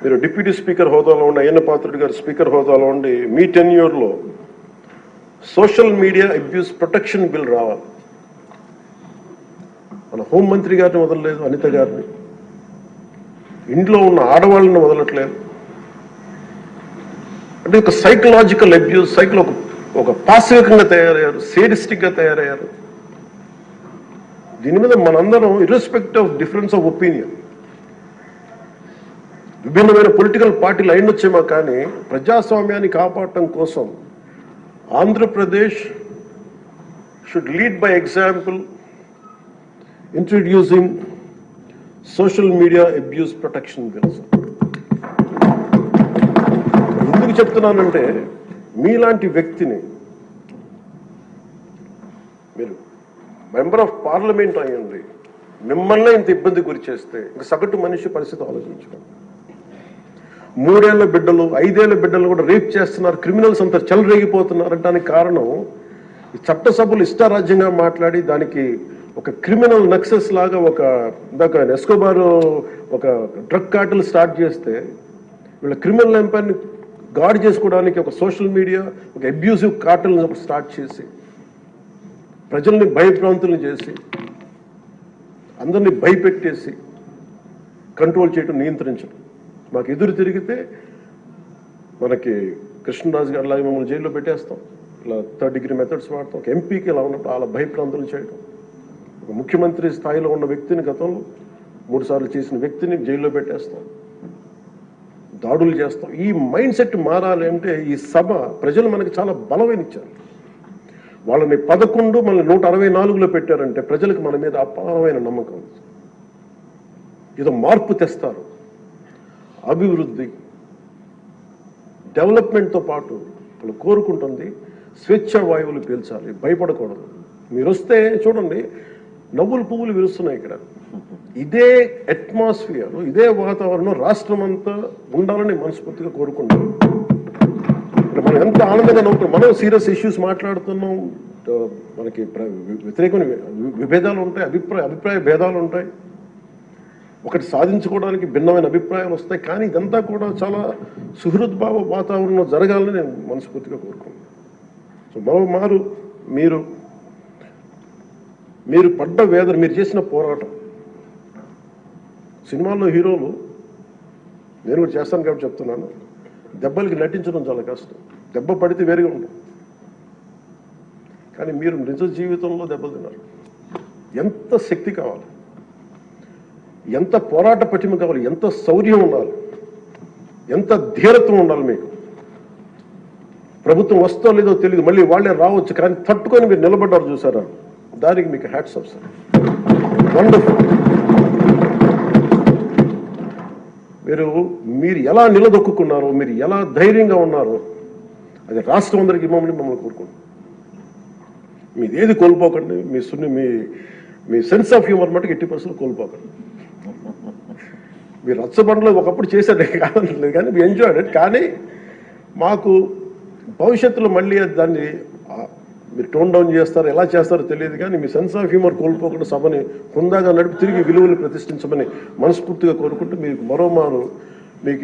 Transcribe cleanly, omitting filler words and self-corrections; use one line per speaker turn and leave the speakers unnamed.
మీరు deputy speaker హోదాలో ఉండి అయ్యన్న పాత్రుడు గారు స్పీకర్ హోదాలో ఉండి మీ టెన్యూర్లో social media abuse protection bill రావాలి. మన హోంమంత్రి గారిని వదలలేదు, అనిత గారిని, ఇంట్లో ఉన్న ఆడవాళ్ళని వదలట్లేదు. అంటే ఒక సైకలాజికల్ అబ్యూస్, ఒక పాశవికంగా తయారయ్యారు, సేడిస్టిక్గా తయారయ్యారు. దీని మీద మనందరం irrespective of difference of opinion, విభిన్నమైన పొలిటికల్ పార్టీలు అయినొచ్చేమో కానీ ప్రజాస్వామ్యాన్ని కాపాడటం కోసం Andhra Pradesh should lead by example introducing social media abuse protection bills. ఎందుకు చెప్తున్నానంటే మీలాంటి వ్యక్తిని, మీరు మెంబర్ ఆఫ్ పార్లమెంట్ అయ్యండి, మిమ్మల్ని ఇంత ఇబ్బంది గురి చేస్తే ఇంక సగటు మనిషి పరిస్థితి ఆలోచించుకోండి. 3 ఏళ్ల బిడ్డలు, 5 ఏళ్ల బిడ్డలు కూడా రేప్ చేస్తున్నారు, క్రిమినల్స్ అంతా చెలరేగిపోతున్నారు అంటానికి కారణం ఈ చట్టసభలు ఇష్టారాజ్యంగా మాట్లాడి దానికి ఒక క్రిమినల్ నక్సెస్ లాగా ఇందాక ఎస్కోబార్ ఒక డ్రగ్ కార్టెల్ స్టార్ట్ చేస్తే వీళ్ళ క్రిమినల్ ఎంపైర్ని గార్డ్ చేసుకోవడానికి ఒక సోషల్ మీడియా ఒక అబ్యూసివ్ కార్టెల్ని స్టార్ట్ చేసి ప్రజల్ని భయభ్రాంతులను చేసి అందరినీ భయపెట్టేసి కంట్రోల్ చేయడం, నియంత్రించడం. మాకు ఎదురు తిరిగితే మనకి కృష్ణరాజు గారు లాగా మమ్మల్ని జైల్లో పెట్టేస్తాం, ఇలా 3rd డిగ్రీ మెథడ్స్ వాడతాం. ఒక ఎంపీకి ఇలా ఉన్నప్పుడు అలా భయప్రాంతులు చేయడం, ఒక ముఖ్యమంత్రి స్థాయిలో ఉన్న వ్యక్తిని గతంలో 3 సార్లు చేసిన వ్యక్తిని జైల్లో పెట్టేస్తాం, దాడులు చేస్తాం. ఈ మైండ్ సెట్ మారాలి అంటే ఈ సభ ప్రజలు మనకి చాలా బలమైన ఇచ్చారు. వాళ్ళని 11 మనల్ని 164లో పెట్టారంటే ప్రజలకు మన మీద అపారమైన నమ్మకం. ఏదో మార్పు తెస్తారు. అభివృద్ధి, డెవలప్మెంట్తో పాటు వాళ్ళు కోరుకుంటుంది స్వేచ్ఛ వాయువులు పీల్చాలి, భయపడకూడదు. మీరు వస్తే చూడండి, నవ్వులు పువ్వులు విరుస్తున్నాయి ఇక్కడ. ఇదే అట్మాస్ఫియర్, ఇదే వాతావరణం రాష్ట్రం అంతా ఉండాలని మనస్ఫూర్తిగా కోరుకుంటాం. మనం ఎంత ఆనందంగా నవ్వుతున్నాం. మనం సీరియస్ ఇష్యూస్ మాట్లాడుతున్నాం, మనకి వ్యతిరేకమైన విభేదాలు ఉంటాయి, అభిప్రాయ భేదాలు ఉంటాయి, ఒకటి సాధించుకోవడానికి భిన్నమైన అభిప్రాయాలు వస్తాయి. కానీ ఇదంతా కూడా చాలా సుహృద్భావ వాతావరణంలో జరగాలని నేను మనస్ఫూర్తిగా కోరుకుంటున్నాను. సో మరోమారు మీరు పడ్డ వేదన, మీరు చేసిన పోరాటం, సినిమాల్లో హీరోలు, నేను కూడా చేస్తాను కాబట్టి చెప్తున్నాను, దెబ్బలకి నటించడం చాలా కష్టం. దెబ్బ పడితే వేరుగా ఉంటుంది. కానీ మీరు నిజ జీవితంలో దెబ్బలు తిన్నారు. ఎంత శక్తి కావాలి, ఎంత పోరాట పటిమ కావాలి, ఎంత శౌర్యం ఉండాలి, ఎంత ధీరత్వం ఉండాలి మీకు. ప్రభుత్వం వస్తో లేదో తెలియదు, మళ్ళీ వాళ్ళే రావచ్చు, కానీ తట్టుకొని మీరు నిలబడ్డారు చూసారా, దానికి మీకు హ్యాట్స్ ఆఫ్ సార్. వండర్ఫుల్. మీరు ఎలా నిలదొక్కున్నారో, మీరు ఎలా ధైర్యంగా ఉన్నారో అది రాష్ట్రం అందరికీ మమ్మల్ని కోరుకుంటున్నాం. మీది ఏది కోల్పోకండి. మీ సెన్స్ ఆఫ్ హ్యూమర్ మటుకు 80% కోల్పోకండి. మీరు రచ్చబండలో ఒకప్పుడు చేసేది కాదనలేదు, కానీ మీ ఎంజాయ్డ్ ఇట్. కానీ మాకు భవిష్యత్తులో మళ్ళీ దాన్ని మీరు టోన్ డౌన్ చేస్తారు, ఎలా చేస్తారో తెలియదు, కానీ మీ సెన్స్ ఆఫ్ హ్యూమర్ కోల్పోకుండా సభని హుందాగా నడిపి తిరిగి విలువలు ప్రతిష్ఠించమని మనస్ఫూర్తిగా కోరుకుంటూ మీకు మరోమారు మీకు